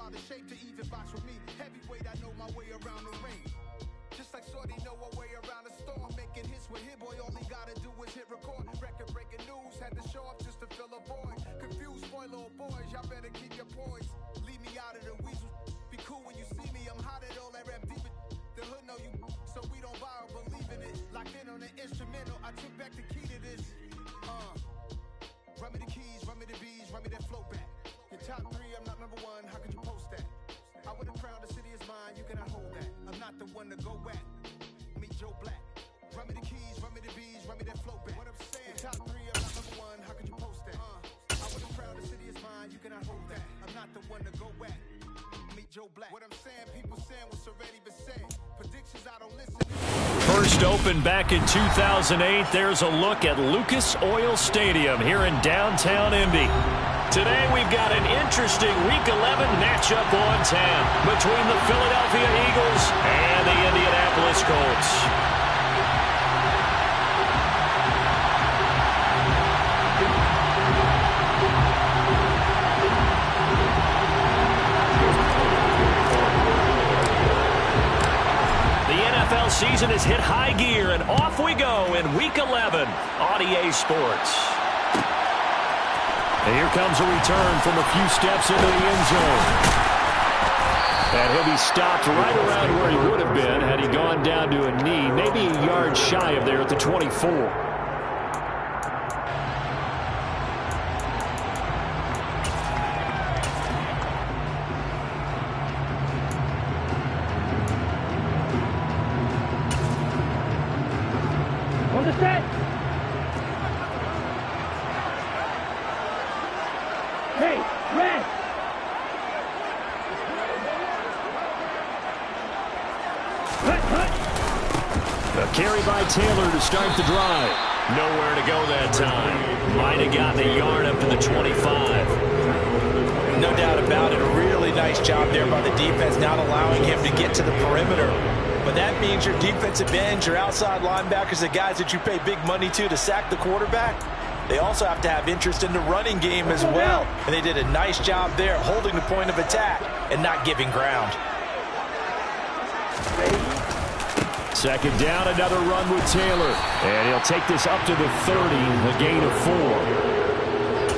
out of shape to even box with me. Heavyweight, I know my way around the ring. Just like Shorty know her way around the storm. Making hits with Hit Boy, all he gotta do is hit record. Record breaking news, had to show up just to fill a void. Confused, spoiled little boys, y'all better keep your poise. Leave me out of the weasel. Be cool when you see me, I'm hot at all that rap deep. The hood know you, so we don't borrow, believe in it. Locked in on the instrumental, I took back the key to this. Run me the keys, run me the bees, run me that flow back. Your top 3, I'm not number 1, how could you post that? I would have crowned the city is mine, you cannot hold that. I'm not the one to go at. Meet Joe Black. Run me the keys, run me the bees, run me that flow back. What I'm saying, your top 3, I'm not number 1, how could you post that? I would have crowned the city is mine, you cannot hold that. I'm not the one to go at. Meet Joe Black. What I'm saying, people saying what's already been said. Predictions, I don't listen. First opened back in 2008. There's a look at Lucas Oil Stadium here in downtown Indy. Today we've got an interesting Week 11 matchup on tap between the Philadelphia Eagles and the Indianapolis Colts. NFL season has hit high gear, and off we go in Week 11 on EA Sports. And here comes a return from a few steps into the end zone. And he'll be stopped right around where he would have been had he gone down to a knee, maybe a yard shy of there at the 24. Carry by Taylor to start the drive. Nowhere to go that time. Might have gotten a yard up to the 25. No doubt about it. A really nice job there by the defense, not allowing him to get to the perimeter. But that means your defensive ends, your outside linebackers, the guys that you pay big money to sack the quarterback, they also have to have interest in the running game as well. And they did a nice job there holding the point of attack and not giving ground. Second down, another run with Taylor. And he'll take this up to the 30, a gain of 4.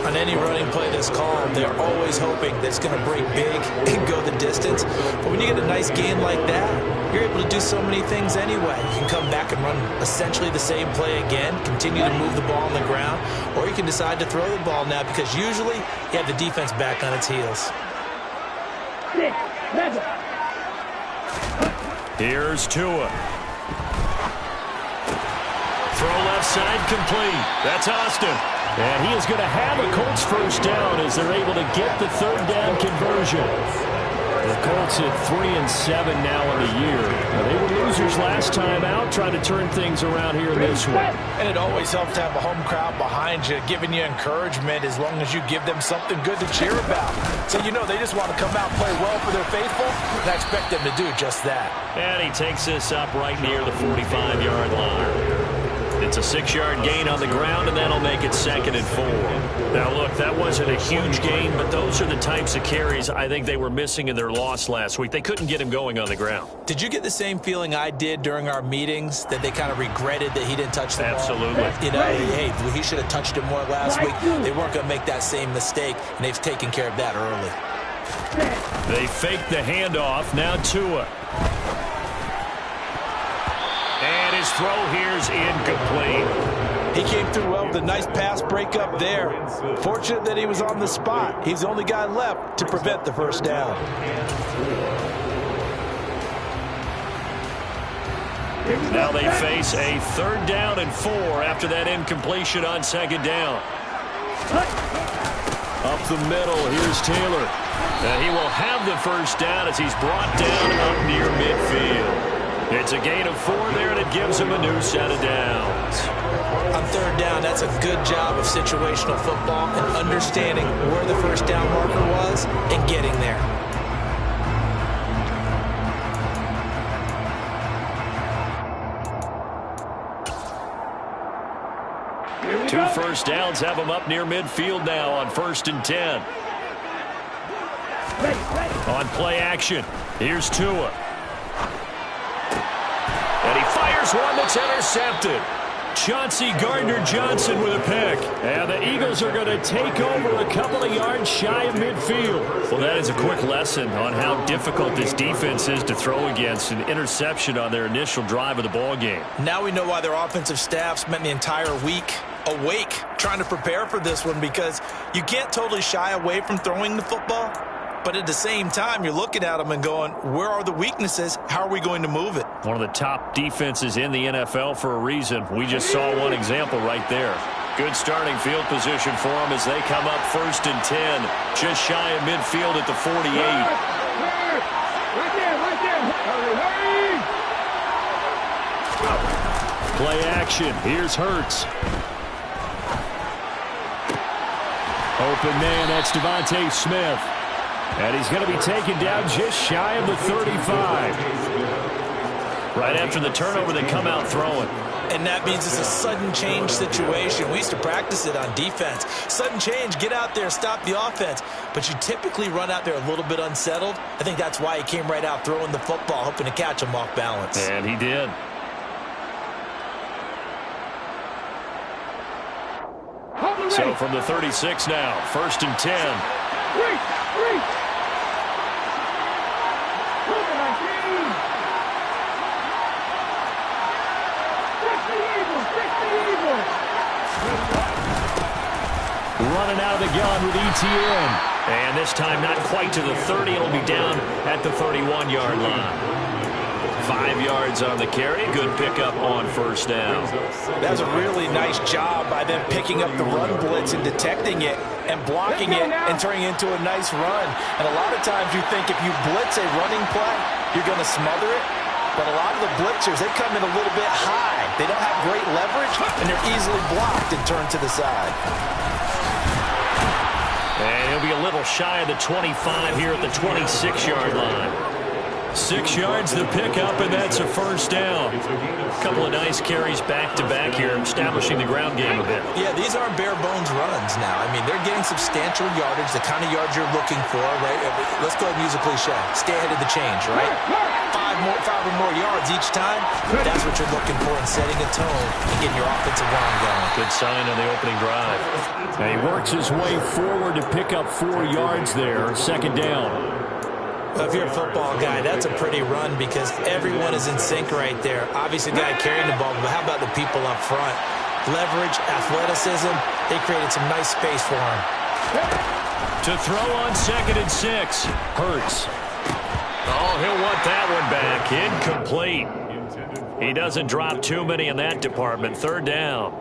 On any running play that's called, they're always hoping that it's going to break big and go the distance. But when you get a nice gain like that, you're able to do so many things anyway. You can come back and run essentially the same play again, continue to move the ball on the ground, or you can decide to throw the ball now because usually you have the defense back on its heels. Here's Tua. Throw left side complete. That's Austin. And he is going to have a Colts first down as they're able to get the third down conversion. The Colts at 3-7 now in the year. Now, they were losers last time out, trying to turn things around here in this one. And it always helps to have a home crowd behind you, giving you encouragement as long as you give them something good to cheer about. So you know they just want to come out and play well for their faithful, and I expect them to do just that. And he takes this up right near the 45-yard line. It's a 6-yard gain on the ground, and that'll make it 2nd and 4. Now, look, that wasn't a huge gain, but those are the types of carries I think they were missing in their loss last week. They couldn't get him going on the ground. Did you get the same feeling I did during our meetings, that they kind of regretted that he didn't touch the ball? Absolutely. You know, hey, he should have touched it more last week. They weren't going to make that same mistake, and they've taken care of that early. They faked the handoff. Now Tua. And his throw here's incomplete. He came through well with a nice pass breakup there. Fortunate that he was on the spot. He's the only guy left to prevent the first down. Now they face a 3rd down and 4 after that incompletion on 2nd down. Up the middle, here's Taylor. He will have the first down as he's brought down up near midfield. It's a gain of 4 there, and it gives him a new set of downs. On 3rd down, that's a good job of situational football and understanding where the first down marker was and getting there. Two first downs have him up near midfield now on 1st and 10. On play action, here's Tua. And he fires one that's intercepted. Chauncey Gardner-Johnson with a pick. And the Eagles are going to take over a couple of yards shy of midfield. Well, that is a quick lesson on how difficult this defense is to throw against. An interception on their initial drive of the ball game. Now we know why their offensive staff spent the entire week awake trying to prepare for this one, because you can't totally shy away from throwing the football. But at the same time, you're looking at them and going, where are the weaknesses? How are we going to move it? One of the top defenses in the NFL for a reason. We just saw one example right there. Good starting field position for them as they come up 1st and 10. Just shy of midfield at the 48. Play action. Here's Hurts. Open man, that's Devontae Smith. And he's going to be taken down just shy of the 35. Right after the turnover, they come out throwing. And that means it's a sudden change situation. We used to practice it on defense. Sudden change, get out there, stop the offense. But you typically run out there a little bit unsettled. I think that's why he came right out throwing the football, hoping to catch him off balance. And he did. So from the 36 now, 1st and 10. Running out of the gun with ETN. And this time not quite to the 30. It'll be down at the 31-yard line. 5 yards on the carry. Good pickup on 1st down. That's a really nice job by them picking up the run blitz and detecting it and blocking it and turning it into a nice run. And a lot of times you think if you blitz a running play, you're going to smother it. But a lot of the blitzers, they come in a little bit high. They don't have great leverage, and they're easily blocked and turned to the side. And he'll be a little shy of the 25 here at the 26-yard line. 6 yards the pickup, and that's a 1st down. A couple of nice carries back-to-back here, establishing the ground game a bit. Yeah, these aren't bare-bones runs now. I mean, they're getting substantial yardage, the kind of yards you're looking for, right? Let's go ahead and use a cliche. Stay ahead of the change, right? Five or more yards each time. That's what you're looking for in setting a tone and getting your offensive line going. Good sign on the opening drive. And he works his way forward to pick up 4 yards there. 2nd down. Well, if you're a football guy, that's a pretty run because everyone is in sync right there. Obviously, the guy carrying the ball, but how about the people up front? Leverage, athleticism, they created some nice space for him. To throw on 2nd and 6. Hurts. Oh, he'll want that one back. Incomplete. He doesn't drop too many in that department. 3rd down.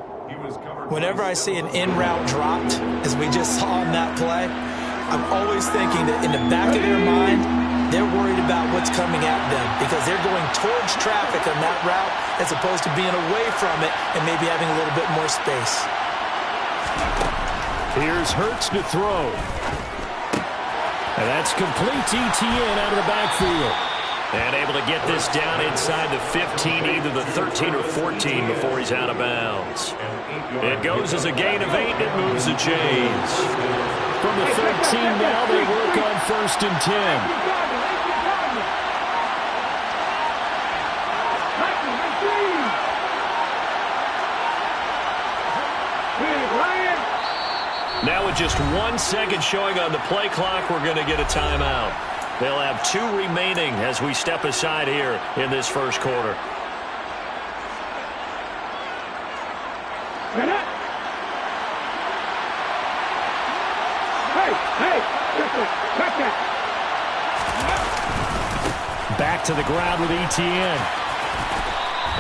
Whenever I see an in-route dropped, as we just saw in that play, I'm always thinking that in the back of their mind, they're worried about what's coming at them because they're going towards traffic on that route as opposed to being away from it and maybe having a little bit more space. Here's Hurts to throw. And that's complete to ETN out of the backfield. And able to get this down inside the 15, either the 13 or 14 before he's out of bounds. It goes as a gain of 8, and it moves the chains. From the 13 now, they work on 1st and 10. Now with just 1 second showing on the play clock, we're going to get a timeout. They'll have 2 remaining as we step aside here in this 1st quarter. Back to the ground with ETN.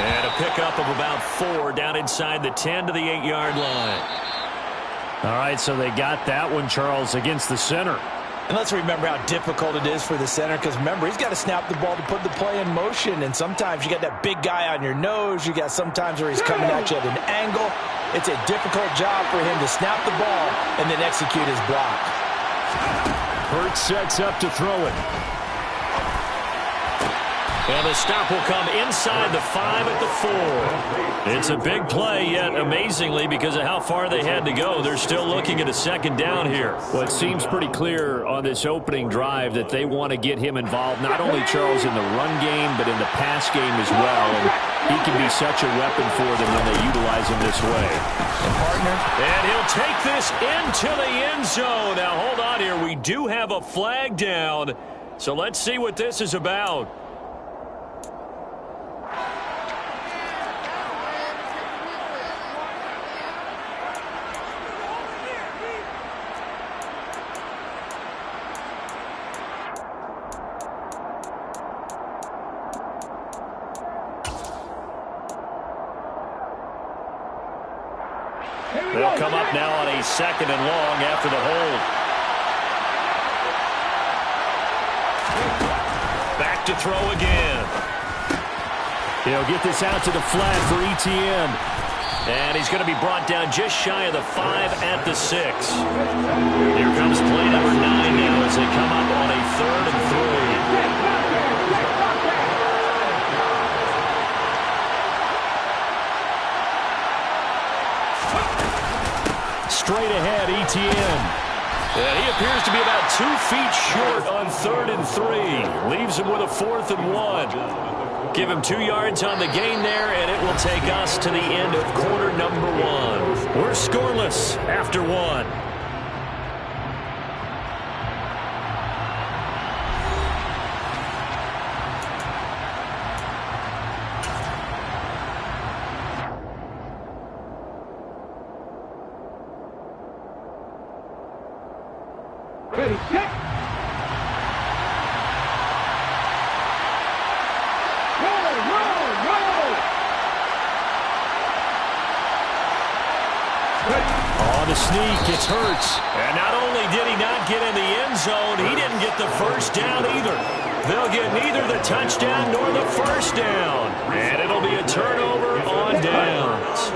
And a pickup of about 4 down inside the 10 to the 8-yard line. All right, so they got that one, Charles, against the center. And let's remember how difficult it is for the center because, remember, he's got to snap the ball to put the play in motion. And sometimes you got that big guy on your nose. You got sometimes where he's coming at you at an angle. It's a difficult job for him to snap the ball and then execute his block. Hurts sets up to throw it. And the stop will come inside the 5 at the 4. It's a big play, yet amazingly, because of how far they had to go, they're still looking at a second down here. Well, it seems pretty clear on this opening drive that they want to get him involved, not only, Charles, in the run game, but in the pass game as well. And he can be such a weapon for them when they utilize him this way. And he'll take this into the end zone. Now, hold on here. We do have a flag down, so let's see what this is about. They'll come up now on a 2nd and long after the hold. Back to throw again. He'll get this out to the flat for ETN. And he's going to be brought down just shy of the 5 at the 6. Here comes play number 9 now as they come up on a 3rd and 3. Straight ahead, ETN. And he appears to be about 2 feet short on 3rd and 3. Leaves him with a 4th and 1. Give him 2 yards on the gain there, and it will take us to the end of quarter number 1. We're scoreless after 1. Ready, kick! On the sneak, it's Hurts. And not only did he not get in the end zone, he didn't get the first down either. They'll get neither the touchdown nor the first down. And it'll be a turnover on downs.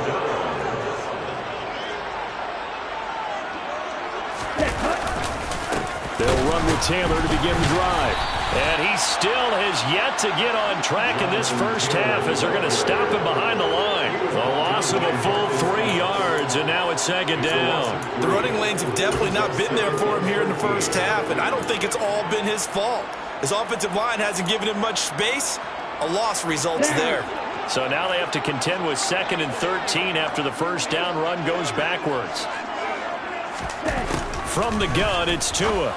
They'll run with Taylor to begin the drive. And he still has yet to get on track in this first half as they're going to stop him behind the line. A loss of a full 3 yards, and now it's 2nd down. The running lanes have definitely not been there for him here in the first half, and I don't think it's all been his fault. His offensive line hasn't given him much space. A loss results there. So now they have to contend with 2nd and 13 after the first down run goes backwards. From the gun, it's Tua.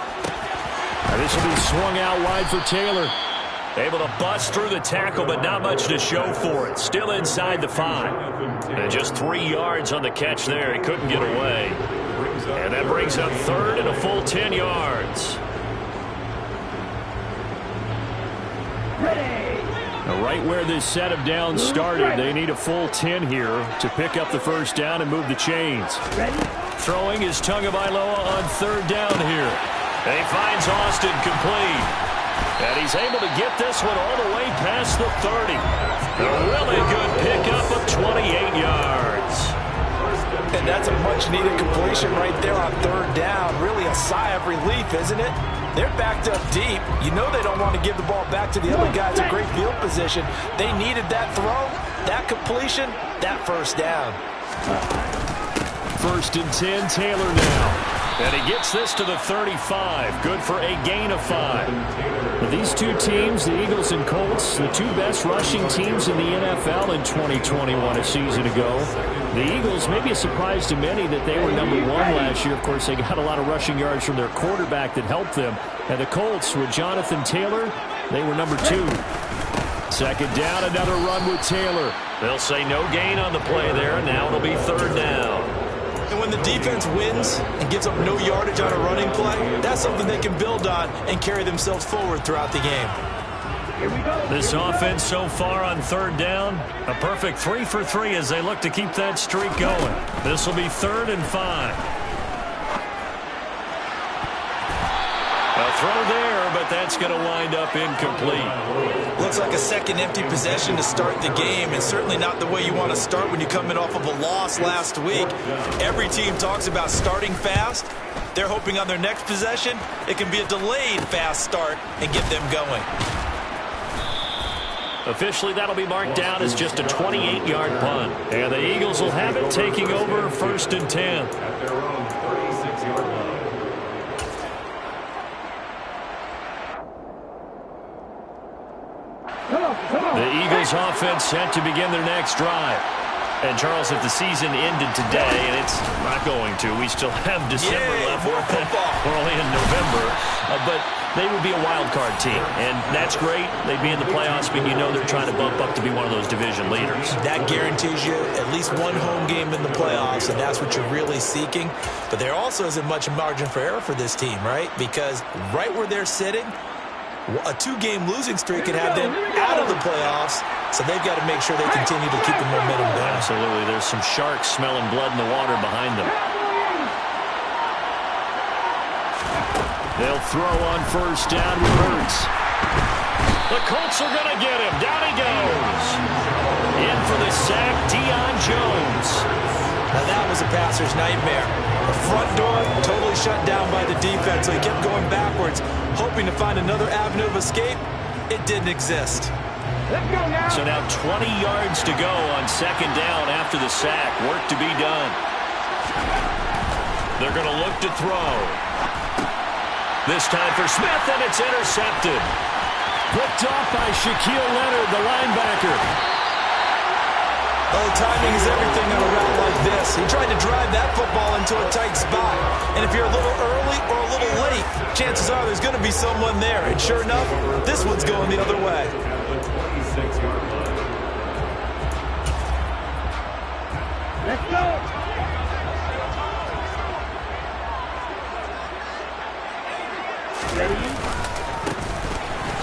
Now this will be swung out wide for Taylor. Able to bust through the tackle, but not much to show for it. Still inside the 5. And just 3 yards on the catch there. He couldn't get away. And that brings up 3rd and a full 10 yards. Now right where this set of downs started, they need a full 10 here to pick up the first down and move the chains. Throwing is Tagovailoa on 3rd down here. And he finds Austin complete. And he's able to get this one all the way past the 30. A really good pickup of 28 yards. And that's a much-needed completion right there on 3rd down. Really a sigh of relief, isn't it? They're backed up deep. You know they don't want to give the ball back to the other guys in great field position. They needed that throw, that completion, that first down. 1st and 10, Taylor now. And he gets this to the 35. Good for a gain of 5. But these two teams, the Eagles and Colts, the 2 best rushing teams in the NFL in 2021 a season ago. The Eagles, maybe a surprise to many that they were number 1 last year. Of course, they got a lot of rushing yards from their quarterback that helped them. And the Colts, with Jonathan Taylor, they were number 2. 2nd down, another run with Taylor. They'll say no gain on the play there. Now it'll be 3rd down. And when the defense wins and gives up no yardage on a running play, that's something they can build on and carry themselves forward throughout the game. This offense so far on 3rd down, a perfect 3 for 3 as they look to keep that streak going. This will be 3rd and 5. A throw there, but that's going to wind up incomplete. Looks like a second empty possession to start the game, and certainly not the way you want to start when you're coming off of a loss last week. Every team talks about starting fast. They're hoping on their next possession, it can be a delayed fast start and get them going. Officially, that'll be marked down as just a 28-yard punt. And the Eagles will have it, taking over 1st and 10. At their own 36-yard line. The Eagles offense set to begin their next drive. And, Charles, if the season ended today, and it's not going to, we still have December left. We're only in November. But they would be a wild card team, and that's great. They'd be in the playoffs, but you know they're trying to bump up to be one of those division leaders. That guarantees you at least one home game in the playoffs, and that's what you're really seeking. But there also isn't much margin for error for this team, right? Because right where they're sitting, a 2-game losing streak could have them out of the playoffs, so they've got to make sure they continue to keep the momentum going. Absolutely. There's some sharks smelling blood in the water behind them. They'll throw on 1st down with Hurts. The Colts are going to get him. Down he goes. In for the sack, Deion Jones. Now that was a passer's nightmare. The front door totally shut down by the defense, so he kept going backwards, hoping to find another avenue of escape. It didn't exist. Let's go now. So now 20 yards to go on 2nd down after the sack. Work to be done. They're going to look to throw. This time for Smith, and it's intercepted. Picked off by Shaquille Leonard, the linebacker. Well, timing is everything on a route like this. He tried to drive that football into a tight spot. And if you're a little early or a little late, chances are there's going to be someone there. And sure enough, this one's going the other way. Let's go.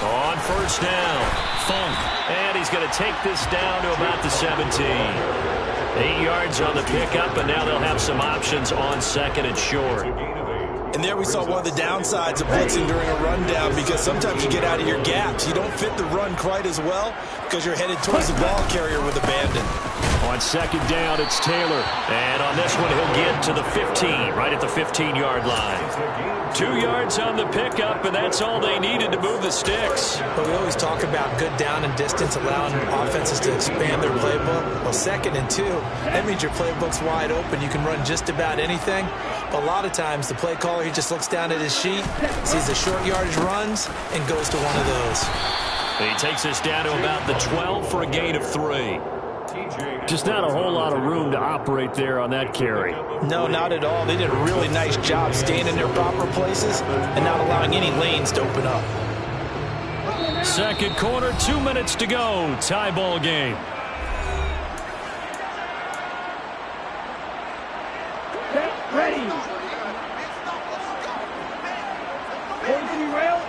On 1st down, Funk. And he's going to take this down to about the 17. 8 yards on the pickup, and now they'll have some options on 2nd and short. And there we saw one of the downsides of blitzing during a rundown, because sometimes you get out of your gaps. You don't fit the run quite as well because you're headed towards the ball carrier with abandon. On 2nd down, it's Taylor. And on this one, he'll get to the 15, right at the 15-yard line. 2 yards on the pickup, and that's all they needed to move the sticks. But we always talk about good down and distance, allowing offenses to expand their playbook. Well, 2nd and 2, that means your playbook's wide open. You can run just about anything. But a lot of times, the play caller, he just looks down at his sheet, sees the short yardage runs, and goes to one of those. He takes us down to about the 12 for a gain of 3. Just not a whole lot of room to operate there on that carry. No, not at all. They did a really nice job staying in their proper places and not allowing any lanes to open up. 2nd quarter, 2 minutes to go. Tie ball game. Set, ready. Holding rail.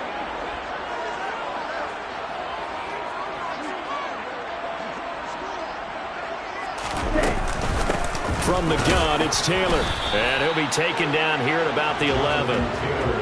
From the gun, it's Taylor. And he'll be taken down here at about the 11.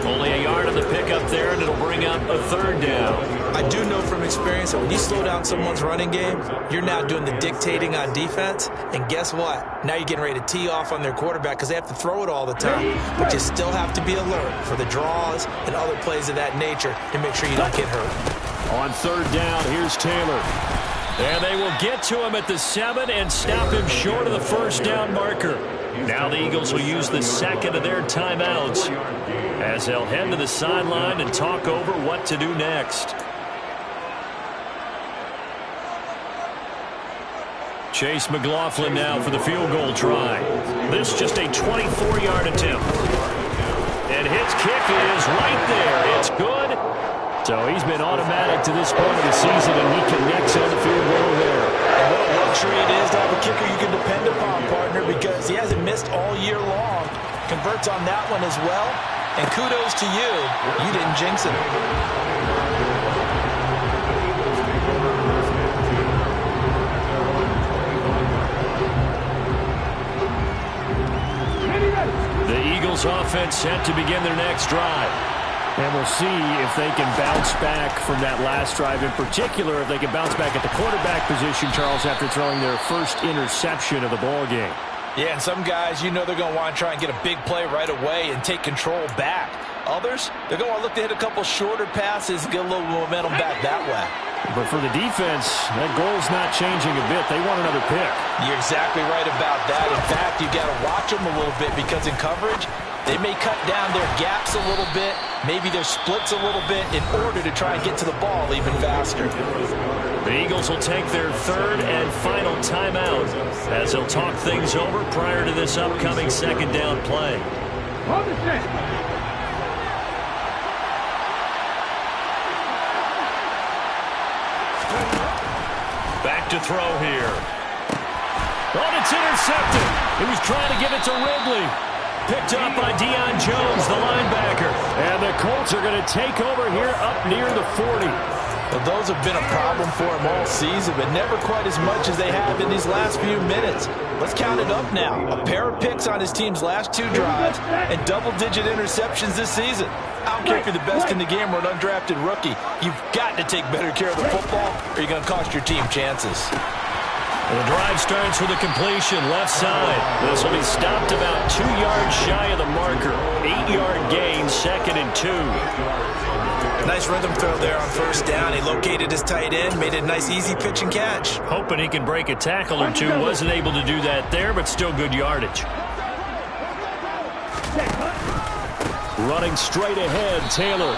Only a yard on the pickup there, and it'll bring up a 3rd down. I do know from experience that when you slow down someone's running game, you're now doing the dictating on defense. And guess what? Now you're getting ready to tee off on their quarterback because they have to throw it all the time. But you still have to be alert for the draws and other plays of that nature to make sure you don't get hurt. On 3rd down, here's Taylor. And they will get to him at the 7 and stop him short of the 1st down marker. Now the Eagles will use the 2nd of their timeouts as they'll head to the sideline and talk over what to do next. Chase McLaughlin now for the field goal try. This just a 24-yard attempt. And his kick is right there. It's good. So he's been automatic to this point of the season, and he connects on the field goal there. And what a luxury it is to have a kicker you can depend upon, partner, because he hasn't missed all year long. Converts on that one as well. And kudos to you. You didn't jinx it. The Eagles offense set to begin their next drive. And we'll see if they can bounce back from that last drive. In particular, if they can bounce back at the quarterback position, Charles, after throwing their first interception of the ball game. Yeah, and some guys, you know they're going to want to try and get a big play right away and take control back. Others, they're going to want to look to hit a couple shorter passes and get a little momentum back that way. But for the defense, that goal's not changing a bit. They want another pick. You're exactly right about that. In fact, you've got to watch them a little bit because in coverage, they may cut down their gaps a little bit, maybe their splits a little bit in order to try and get to the ball even faster. The Eagles will take their third and final timeout as they'll talk things over prior to this upcoming second down play. Hold the set. Back to throw here. Oh, it's intercepted. He was trying to give it to Ridley. Picked up by Deion Jones, the linebacker. And the Colts are going to take over here up near the 40. Well, those have been a problem for him all season, but never quite as much as they have in these last few minutes. Let's count it up now. A pair of picks on his team's last 2 drives and double-digit interceptions this season. I don't care if you're the best in the game or an undrafted rookie. You've got to take better care of the football or you're going to cost your team chances. The drive starts with a completion left side. This will be stopped about 2 yards shy of the marker. 8-yard gain, 2nd and 2. Nice rhythm throw there on first down. He located his tight end, made it a nice easy pitch and catch. Hoping he can break a tackle or two. Wasn't able to do that there, but still good yardage. Running straight ahead, Taylor.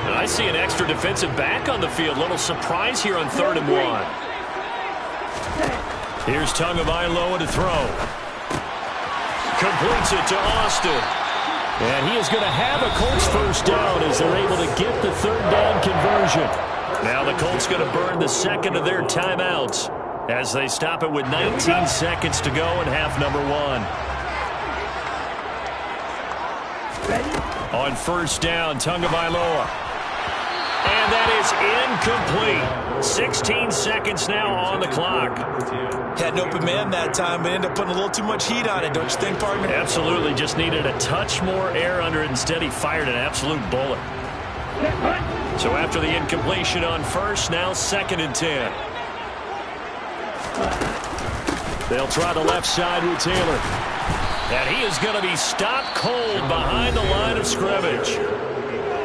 I see an extra defensive back on the field. Little surprise here on 3rd and 1. Here's Tagovailoa to throw. Completes it to Austin. And he is going to have a Colts first down as they're able to get the 3rd down conversion. Now the Colts going to burn the 2nd of their timeouts as they stop it with 19 seconds to go in half number 1. On first down, Tagovailoa. And that is incomplete. 16 seconds now on the clock. Had an open man that time, but ended up putting a little too much heat on it, don't you think, partner? Absolutely. Just needed a touch more air under it. Instead, he fired an absolute bullet. So after the incompletion on first, now 2nd and 10. They'll try the left side with Taylor. And he is going to be stopped cold behind the line of scrimmage.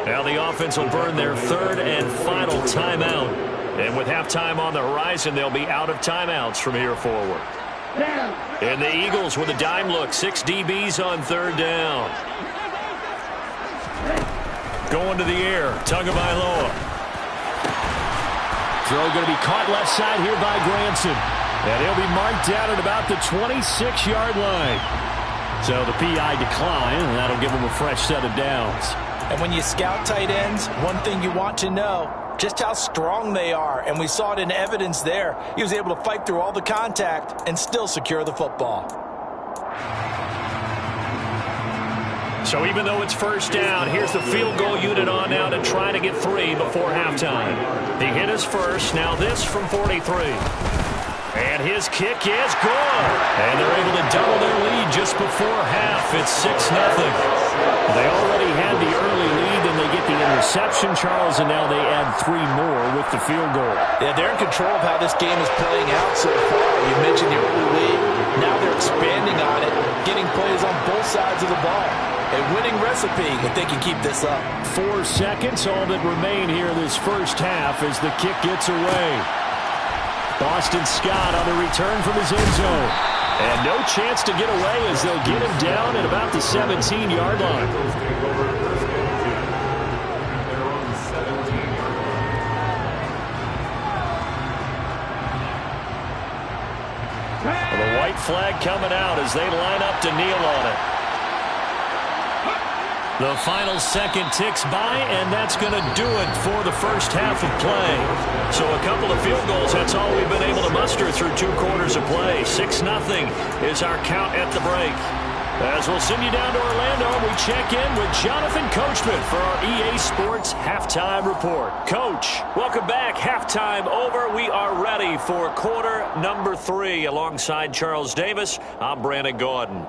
Now the offense will burn their 3rd and final timeout. And with halftime on the horizon, they'll be out of timeouts from here forward. And the Eagles with a dime look. 6 DBs on 3rd down. Going to the air. Tagovailoa. Throw going to be caught left side here by Granson. And he'll be marked down at about the 26-yard line. So the PI decline, and that'll give him a fresh set of downs. And when you scout tight ends, one thing you want to know, just how strong they are. And we saw it in evidence there. He was able to fight through all the contact and still secure the football. So even though it's first down, here's the field goal unit on now to try to get 3 before halftime. He hit his first, now this from 43. And his kick is good. And they're able to double their lead just before half. It's 6-0. They already had the early lead, and they get the interception, Charles, and now they add 3 more with the field goal. Yeah, they're in control of how this game is playing out so far. You mentioned the early lead. Now they're expanding on it, getting plays on both sides of the ball. A winning recipe if they can keep this up. 4 seconds, all that remain here this first half as the kick gets away. Boston Scott on the return from his end zone. And no chance to get away as they'll get him down at about the 17-yard line. Well, the white flag coming out as they line up to kneel on it. The final second ticks by, and that's going to do it for the first half of play. So a couple of field goals, that's all we've been able to muster through 2 quarters of play. 6-0 is our count at the break. As we'll send you down to Orlando, we check in with Jonathan Coachman for our EA Sports Halftime Report. Coach, welcome back. Halftime over. We are ready for quarter number 3. Alongside Charles Davis, I'm Brandon Gordon.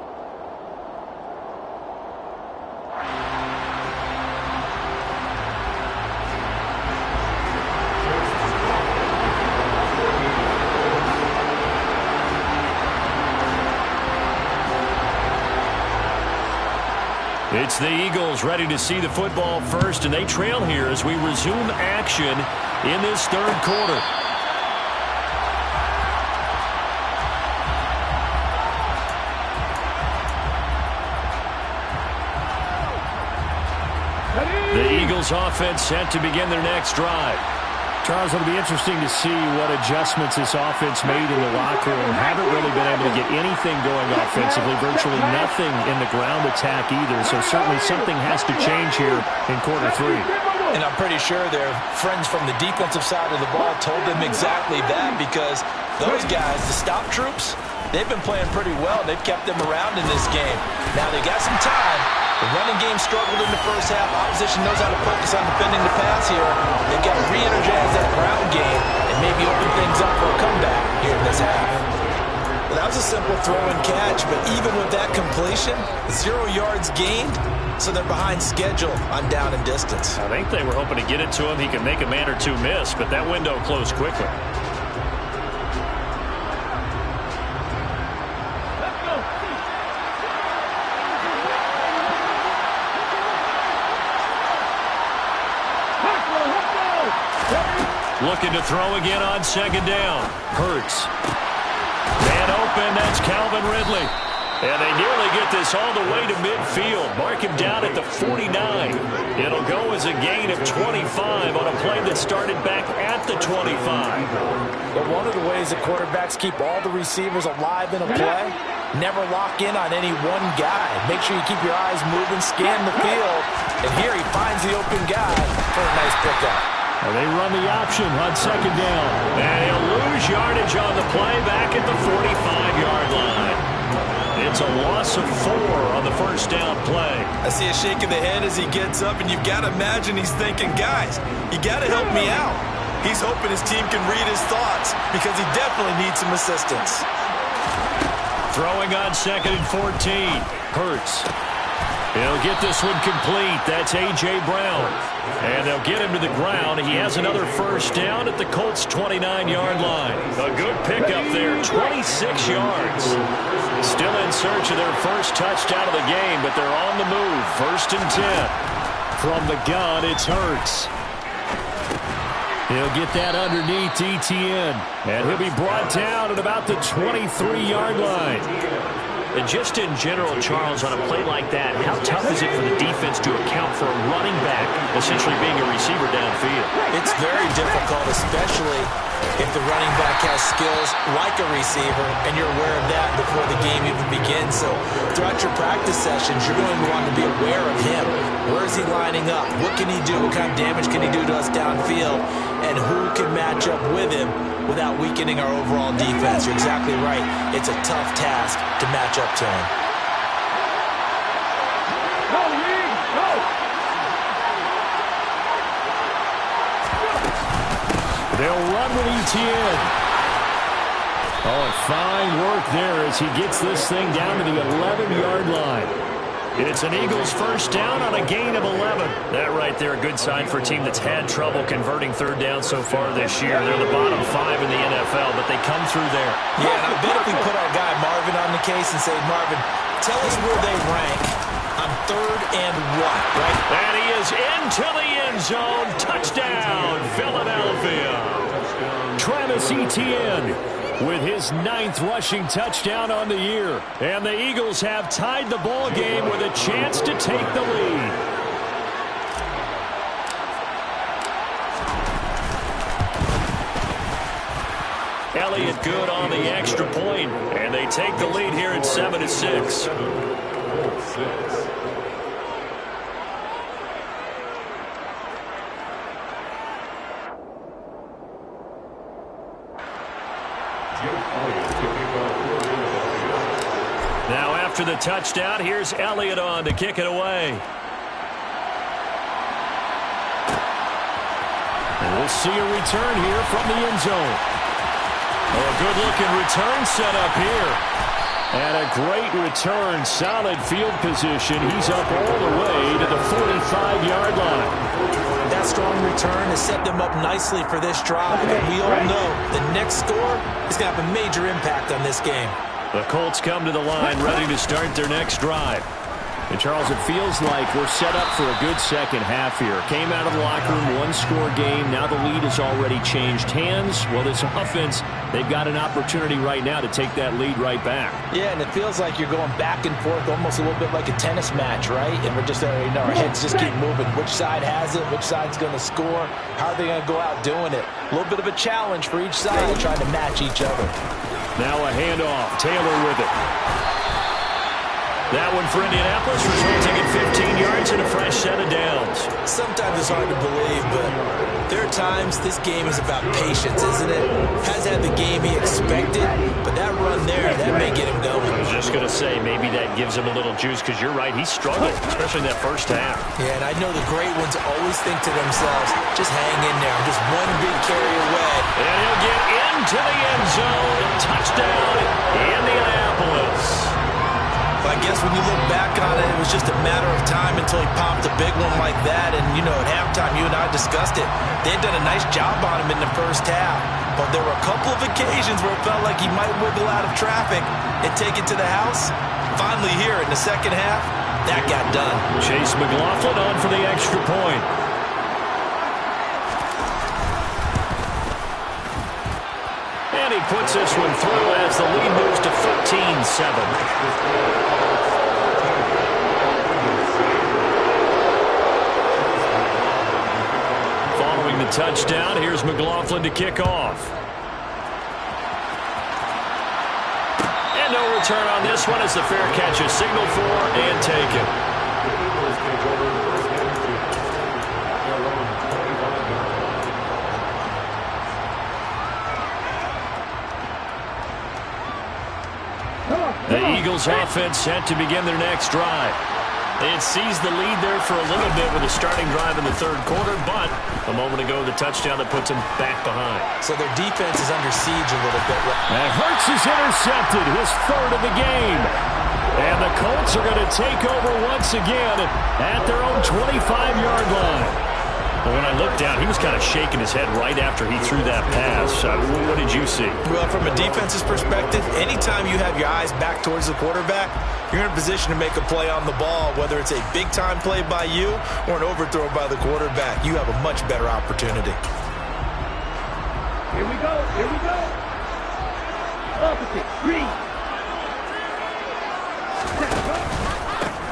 It's the Eagles ready to see the football first, and they trail here as we resume action in this third quarter. The Eagles offense set to begin their next drive. Charles, it'll be interesting to see what adjustments this offense made in the locker room. Haven't really been able to get anything going offensively, virtually nothing in the ground attack either. So certainly something has to change here in quarter three. And I'm pretty sure their friends from the defensive side of the ball told them exactly that, because those guys, the stop troops, they've been playing pretty well. They've kept them around in this game. Now they got some time. The running game struggled in the first half. Opposition knows how to focus on defending the pass here. They've got to re-energize that ground game and maybe open things up for a comeback here in this half. Well, that was a simple throw and catch, but even with that completion, 0 yards gained, so they're behind schedule on down and distance. I think they were hoping to get it to him. He can make a man or two miss, but that window closed quickly. Looking to throw again on second down. Hurts. Man open, that's Calvin Ridley. And they nearly get this all the way to midfield. Mark him down at the 49. It'll go as a gain of 25 on a play that started back at the 25. But one of the ways that quarterbacks keep all the receivers alive in a play, never lock in on any one guy. Make sure you keep your eyes moving, scan the field. And here he finds the open guy for a nice pickup. Well, they run the option on second down. And he'll lose yardage on the play back at the 45-yard line. It's a loss of 4 on the first down play. I see a shake of the head as he gets up, and you've got to imagine he's thinking, guys, you got to help me out. He's hoping his team can read his thoughts because he definitely needs some assistance. Throwing on second and 14. Hurts. He'll get this one complete. That's A.J. Brown. And they'll get him to the ground. He has another first down at the Colts' 29-yard line. A good pickup there, 26 yards. Still in search of their first touchdown of the game, but they're on the move. First and 10. From the gun, it's Hurts. He'll get that underneath Etienne. And he'll be brought down at about the 23-yard line. And just in general, Charles, on a play like that, how tough is it for the defense to account for a running back essentially being a receiver downfield? It's very difficult, especially if the running back has skills like a receiver, and you're aware of that before the game even begins. So throughout your practice sessions, you're going to want to be aware of him. Where is he lining up? What can he do? What kind of damage can he do to us downfield? And who can match up with him without weakening our overall defense? You're exactly right. It's a tough task to match up to him. They'll run with Etienne. Oh, and fine work there as he gets this thing down to the 11-yard line. It's an Eagles first down on a gain of 11. That right there, a good sign for a team that's had trouble converting third down so far this year. They're the bottom 5 in the NFL, but they come through there. Yeah, and I bet if we put our guy Marvin on the case and say, Marvin, tell us where they rank on 3rd and 1, right? And he is into the end zone. Touchdown, Philadelphia. Travis Etienne with his 9th rushing touchdown on the year. And the Eagles have tied the ball game with a chance to take the lead. Elliott good on the extra point, and they take the lead here at 7-6. Now after the touchdown, here's Elliott on to kick it away. And we'll see a return here from the end zone. Oh, a good-looking return set up here. And a great return, solid field position. He's up all the way to the 45-yard line. That strong return has set them up nicely for this drive, and we all know the next score is going to have a major impact on this game. The Colts come to the line ready to start their next drive. And, Charles, it feels like we're set up for a good second half here. Came out of the locker room, one-score game. Now the lead has already changed hands. Well, this offense, they've got an opportunity right now to take that lead right back. Yeah, and it feels like you're going back and forth almost a little bit like a tennis match, right? And we're just, our heads just keep moving. Which side has it? Which side's going to score? How are they going to go out doing it? A little bit of a challenge for each side, trying to match each other. Now a handoff. Taylor with it. That one for Indianapolis, resulting in 15 yards and a fresh set of downs. Sometimes it's hard to believe, but there are times this game is about patience, isn't it? Has had the game he expected, but that run there, that may get him going. I was just going to say, maybe that gives him a little juice, because you're right, he struggled, especially in that first half. Yeah, and I know the great ones always think to themselves, just hang in there, I'm just one big carry away. And he'll get into the end zone. Touchdown, Indianapolis. I guess when you look back on it, it was just a matter of time until he popped a big one like that. And, at halftime, you and I discussed it. They had done a nice job on him in the first half. But there were a couple of occasions where it felt like he might wiggle out of traffic and take it to the house. Finally here in the second half, that got done. Chase McLaughlin on for the extra point. And he puts this one through as the lead moves to 13-7. The touchdown. Here's McLaughlin to kick off. And no return on this one as the fair catch is signaled for and taken. The Eagles offense set to begin their next drive. They had seized the lead there for a little bit with a starting drive in the third quarter, but a moment ago, the touchdown that puts them back behind. So their defense is under siege a little bit. And Hurts is intercepted, his third of the game. And the Colts are going to take over once again at their own 25-yard line. But when I looked down, he was kind of shaking his head right after he threw that pass. What did you see? Well, from a defense's perspective, anytime you have your eyes back towards the quarterback, you're in a position to make a play on the ball, whether it's a big-time play by you or an overthrow by the quarterback. You have a much better opportunity. Here we go. Here we go. Opposite. Green.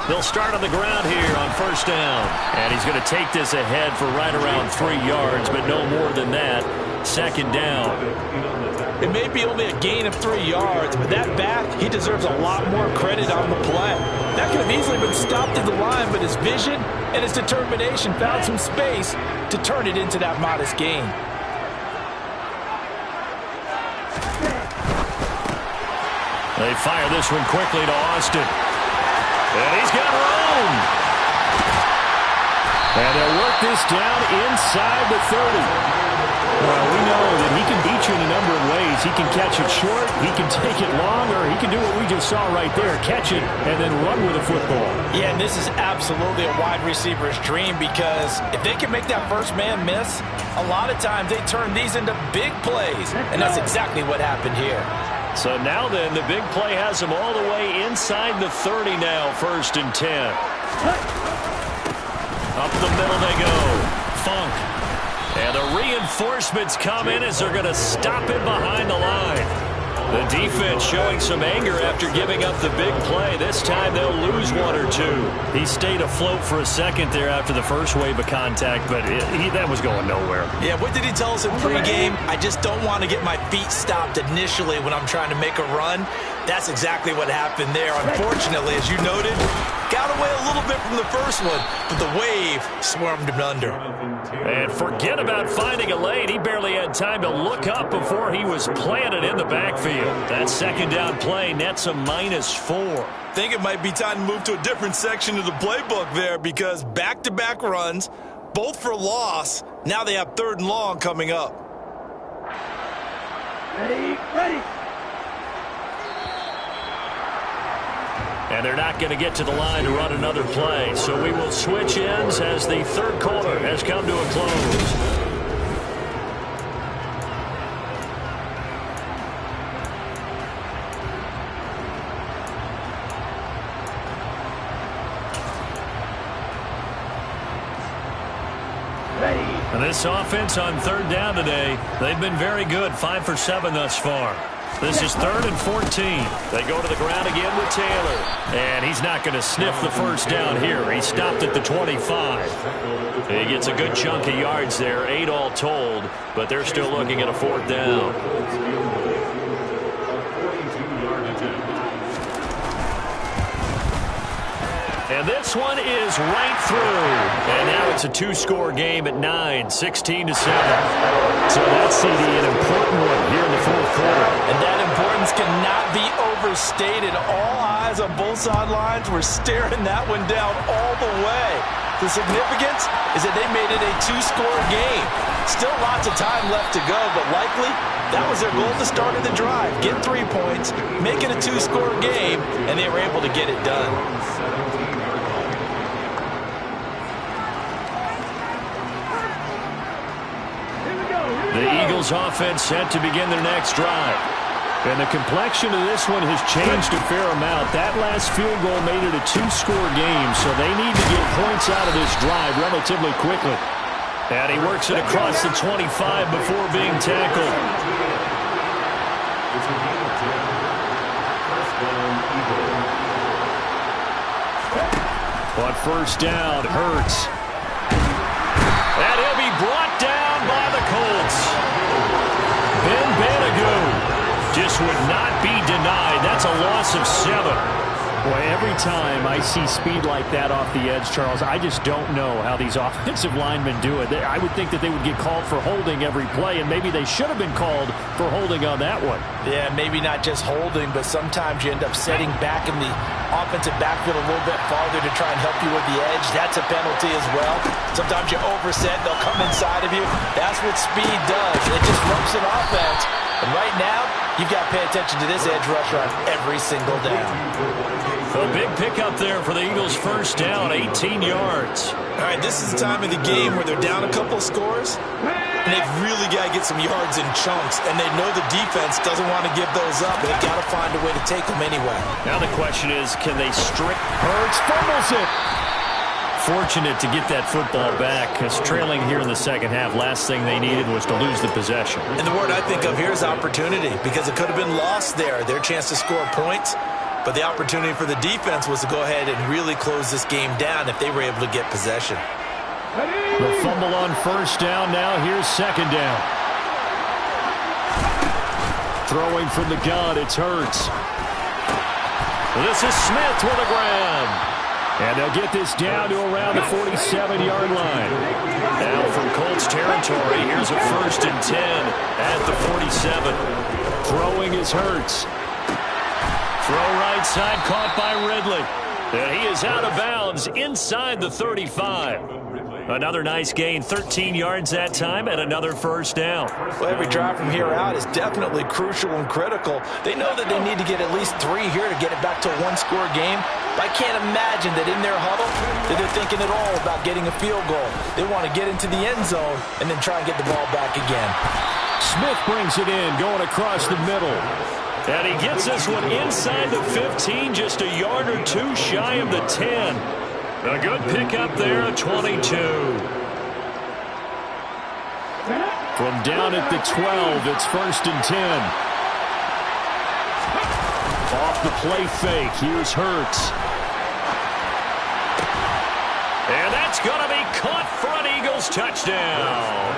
They'll start on the ground here on first down. And he's going to take this ahead for right around 3 yards, but no more than that. Second down. It may be only a gain of 3 yards, but that back, he deserves a lot more credit on the play. That could have easily been stopped at the line, but his vision and his determination found some space to turn it into that modest gain. They fire this one quickly to Austin. And he's got room. And they'll work this down inside the 30. Well, we know that he can beat you in a number of ways. He can catch it short, he can take it long, or he can do what we just saw right there, catch it and then run with the football. Yeah, and this is absolutely a wide receiver's dream, because if they can make that first man miss, a lot of times they turn these into big plays, and that's exactly what happened here. So now then, the big play has them all the way inside the 30 now, 1st and 10. Up the middle they go. Funk. And the reinforcements come in as they're going to stop him behind the line. The defense showing some anger after giving up the big play. This time they'll lose 1 or 2. He stayed afloat for a second there after the first wave of contact, but that was going nowhere. Yeah, what did he tell us in pregame? I just don't want to get my feet stopped initially when I'm trying to make a run. That's exactly what happened there. Unfortunately, as you noted, got away a little bit from the first one, but the wave swarmed him under. And forget about finding a lane. He barely had time to look up before he was planted in the backfield. That second down play nets a -4. Think it might be time to move to a different section of the playbook there, because back-to-back runs, both for loss. Now they have 3rd and long coming up. Ready, ready. And they're not going to get to the line to run another play. So we will switch ends as the third quarter has come to a close. And this offense on third down today, they've been very good, 5 for 7 thus far. This is 3rd and 14. They go to the ground again with Taylor. And he's not going to sniff the first down here. He stopped at the 25. He gets a good chunk of yards there, 8 all told, but they're still looking at a 4th down. And this one is right through. And now it's a 2-score game at 9, 16-7. So that's CD, an important one here in the 4th quarter. And that importance cannot be overstated. All eyes on both sidelines were staring that one down all the way. The significance is that they made it a 2-score game. Still lots of time left to go, but likely that was their goal at the start of the drive. Get 3 points, make it a 2-score game, and they were able to get it done. The Eagles offense set to begin their next drive. And the complexion of this one has changed a fair amount. That last field goal made it a 2-score game, so they need to get points out of this drive relatively quickly. And he works it across the 25 before being tackled. On first down, Hurts. And he'll be brought down by the Colts. Ben Banagou just would not be denied. That's a loss of 7. Boy, every time I see speed like that off the edge, Charles, I just don't know how these offensive linemen do it. I would think that they would get called for holding every play, and maybe they should have been called for holding on that one. Yeah, maybe not just holding, but sometimes you end up setting back in the offensive backfield a little bit farther to try and help you with the edge. That's a penalty as well. Sometimes you overset, they'll come inside of you. That's what speed does. It disrupts an offense. And right now, you've got to pay attention to this edge rusher on every single down. A big pickup there for the Eagles' first down, 18 yards. All right, this is the time of the game where they're down a couple of scores, and they've really got to get some yards in chunks, and they know the defense doesn't want to give those up. They've got to find a way to take them anyway. Now the question is, can they strike? Hurts fumbles it. Fortunate to get that football back, because trailing here in the second half, last thing they needed was to lose the possession. And the word I think of here is opportunity, because it could have been lost there, their chance to score points. But the opportunity for the defense was to go ahead and really close this game down if they were able to get possession. The fumble on first down. Now here's second down. Throwing from the gun, it's Hurts. This is Smith with a grab. And they'll get this down to around the 47-yard line. Now from Colts territory, here's a 1st and 10 at the 47. Throwing is Hurts. Throw right side, caught by Ridley. And he is out of bounds inside the 35. Another nice gain, 13 yards that time, and another first down. Well, every drive from here out is definitely crucial and critical. They know that they need to get at least 3 here to get it back to a 1-score game. But I can't imagine that in their huddle that they're thinking at all about getting a field goal. They want to get into the end zone and then try and get the ball back again. Smith brings it in, going across the middle. And he gets this one inside the 15, just a yard or 2 shy of the 10. A good pickup there at 22. From down at the 12, it's 1st and 10. Off the play fake, here's Hurts. And that's going to be caught for an Eagles touchdown.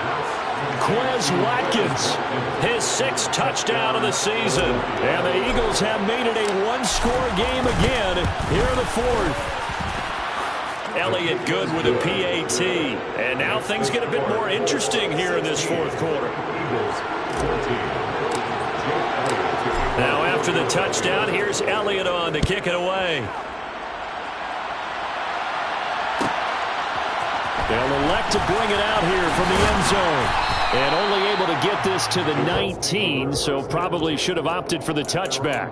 Quez Watkins, his 6th touchdown of the season. And the Eagles have made it a 1-score game again here in the 4th. Elliott good with a PAT. And now things get a bit more interesting here in this 4th quarter. Now after the touchdown, here's Elliott on to kick it away. They'll elect to bring it out here from the end zone. And only able to get this to the 19, so probably should have opted for the touchback.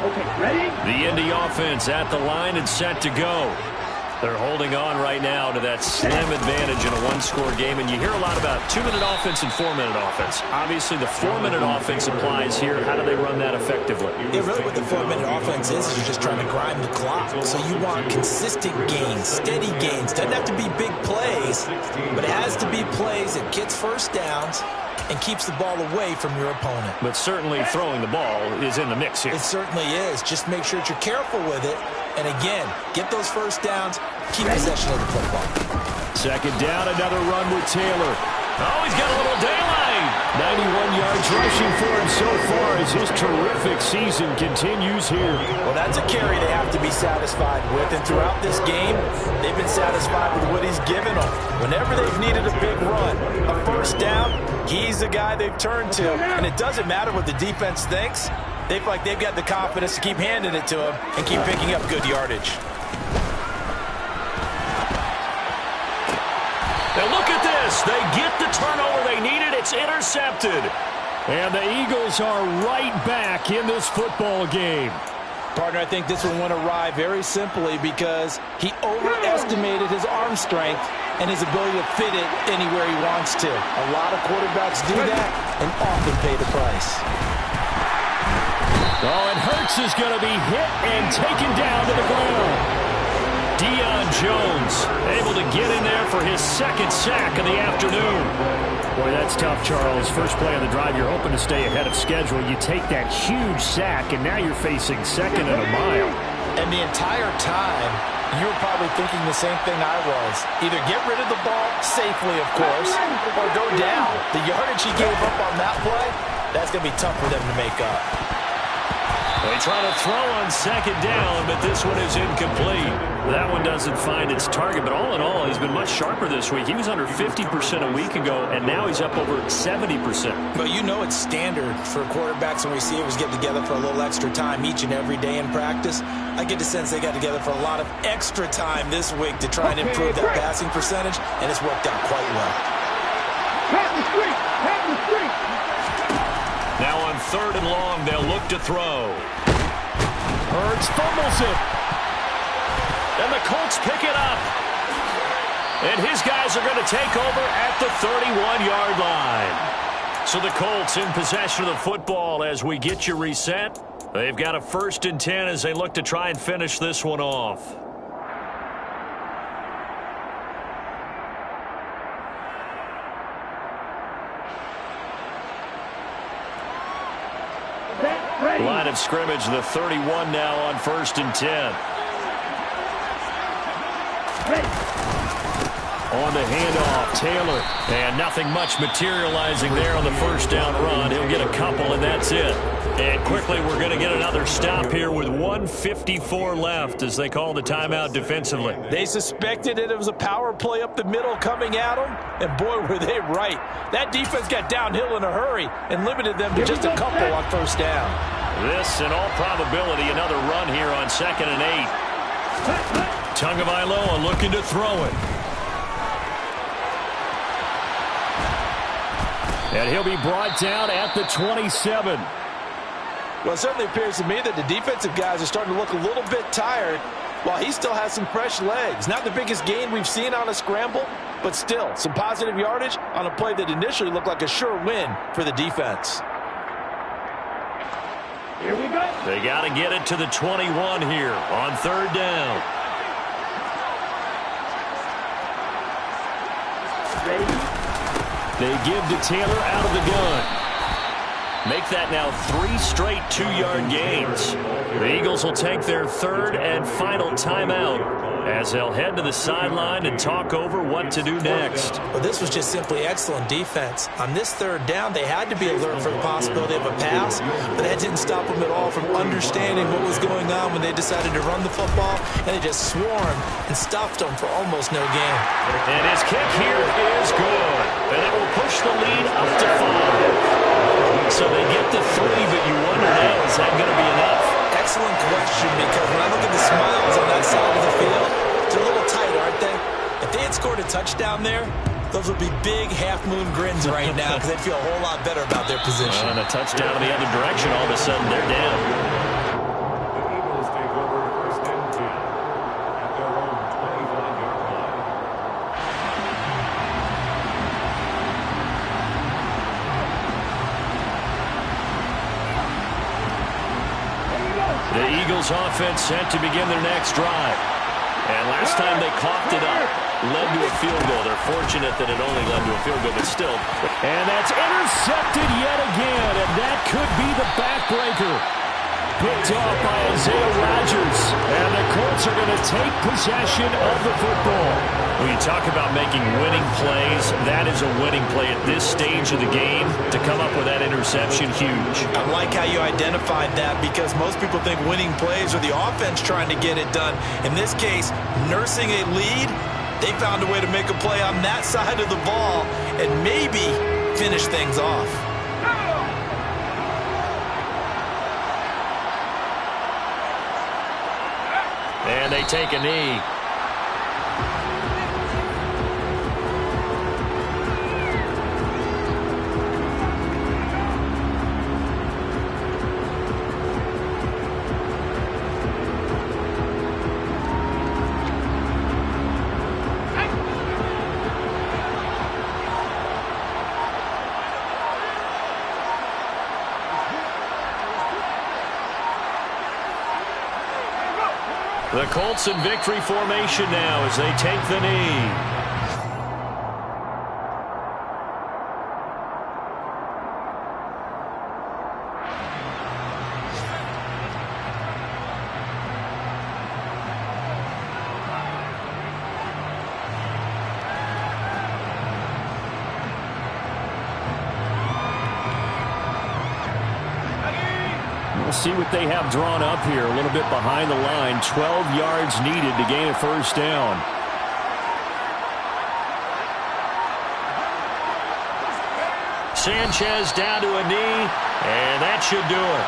Okay, ready? The Indy offense at the line and set to go. They're holding on right now to that slim advantage in a one-score game, and you hear a lot about 2-minute offense and 4-minute offense. Obviously, the 4-minute offense applies here. How do they run that effectively? Yeah, really what the 4-minute offense is you're just trying to grind the clock. So you want consistent gains, steady gains. Doesn't have to be big plays, but it has to be plays that gets first downs and keeps the ball away from your opponent. But certainly throwing the ball is in the mix here. It certainly is. Just make sure that you're careful with it. And again, get those first downs, keep possession of the football. Second down, another run with Taylor. Oh, he's got a little daylight. 91 yards rushing for him so far as his terrific season continues here. Well, that's a carry they have to be satisfied with. And throughout this game, they've been satisfied with what he's given them. Whenever they've needed a big run, a first down, he's the guy they've turned to. And it doesn't matter what the defense thinks. They feel like they've got the confidence to keep handing it to him and keep picking up good yardage. Now look at this. They get the turnover they needed. It's intercepted. And the Eagles are right back in this football game. Partner, I think this one went awry very simply because he overestimated his arm strength and his ability to fit it anywhere he wants to. A lot of quarterbacks do that and often pay the price. Oh, and Hurts is going to be hit and taken down to the ground. Deion Jones able to get in there for his second sack of the afternoon. Boy, that's tough, Charles. First play of the drive, you're hoping to stay ahead of schedule. You take that huge sack, and now you're facing second and a mile. And the entire time, you were probably thinking the same thing I was. Either get rid of the ball safely, of course, or go down. The yardage he gave up on that play, that's going to be tough for them to make up. They try to throw on second down, but this one is incomplete. That one doesn't find its target, but all in all, he's been much sharper this week. He was under 50% a week ago, and now he's up over 70%. But you know it's standard for quarterbacks and receivers get together for a little extra time each and every day in practice. I get the sense they got together for a lot of extra time this week to try and improve that passing percentage, and it's worked out quite well. Now on 3rd and long, they'll look to throw. Hurts fumbles it. And the Colts pick it up. And his guys are going to take over at the 31-yard line. So the Colts in possession of the football as we get you reset. They've got a 1st and 10 as they look to try and finish this one off. Line of scrimmage, the 31 now on 1st and 10. On the handoff, Taylor. And nothing much materializing there on the first down run. He'll get a couple, and that's it. And quickly, we're going to get another stop here with 1:54 left as they call the timeout defensively. They suspected it was a power play up the middle coming at them, and boy, were they right. That defense got downhill in a hurry and limited them to just a couple on first down. This, in all probability, another run here on 2nd and 8. Tagovailoa looking to throw it. And he'll be brought down at the 27. Well, it certainly appears to me that the defensive guys are starting to look a little bit tired while he still has some fresh legs. Not the biggest gain we've seen on a scramble, but still some positive yardage on a play that initially looked like a sure win for the defense. Here we go. They got to get it to the 21 here on 3rd down. Ready? They give to Taylor out of the gun. Make that now 3 straight 2-yard gains. The Eagles will take their 3rd and final timeout as they'll head to the sideline and talk over what to do next. Well, this was just simply excellent defense. On this 3rd down, they had to be alert for the possibility of a pass, but that didn't stop them at all from understanding what was going on when they decided to run the football, and they just swarmed and stuffed them for almost no gain. And his kick here is good, and it will push the lead up to 5. So they get to 3, but you wonder now, is that going to be enough? Excellent question, because when I look at the smiles on that side of the field, they're a little tight, aren't they? If they had scored a touchdown there, those would be big half-moon grins right now because they'd feel a whole lot better about their position. And a touchdown in the other direction, all of a sudden they're down. The Eagles take over 1st and 10 at their own 25. The Eagles offense set to begin their next drive. And last time they coughed it up, led to a field goal. They're fortunate that it only led to a field goal, but still. And that's intercepted yet again, and that could be the backbreaker. Picked off by Isaiah Rodgers, and the Colts are going to take possession of the football. When you talk about making winning plays, that is a winning play at this stage of the game. To come up with that interception, huge. I like how you identified that because most people think winning plays are the offense trying to get it done. In this case, nursing a lead, they found a way to make a play on that side of the ball and maybe finish things off. And they take a knee. The Colts in victory formation now as they take the knee. We'll see what they have drawn up here. A little bit behind the line. 12 yards needed to gain a first down. Sanchez down to a knee, and that should do it.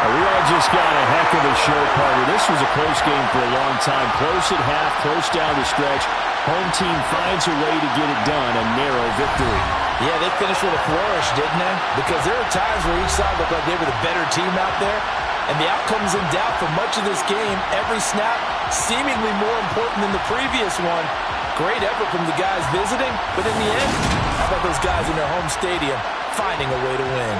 We all just got a heck of a show, partner. This was a close game for a long time. Close at half, close down the stretch. Home team finds a way to get it done, a narrow victory. Yeah, they finished with a flourish, didn't they? Because there are times where each side looked like they were the better team out there, and the outcome's in doubt for much of this game. Every snap seemingly more important than the previous one. Great effort from the guys visiting, but in the end, how about those guys in their home stadium finding a way to win?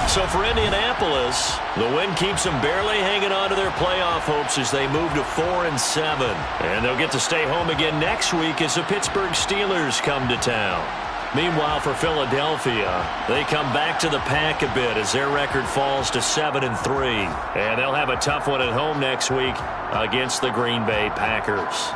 So for Indianapolis, the win keeps them barely hanging on to their playoff hopes as they move to 4-7. And they'll get to stay home again next week as the Pittsburgh Steelers come to town. Meanwhile, for Philadelphia, they come back to the pack a bit as their record falls to 7-3. And they'll have a tough one at home next week against the Green Bay Packers.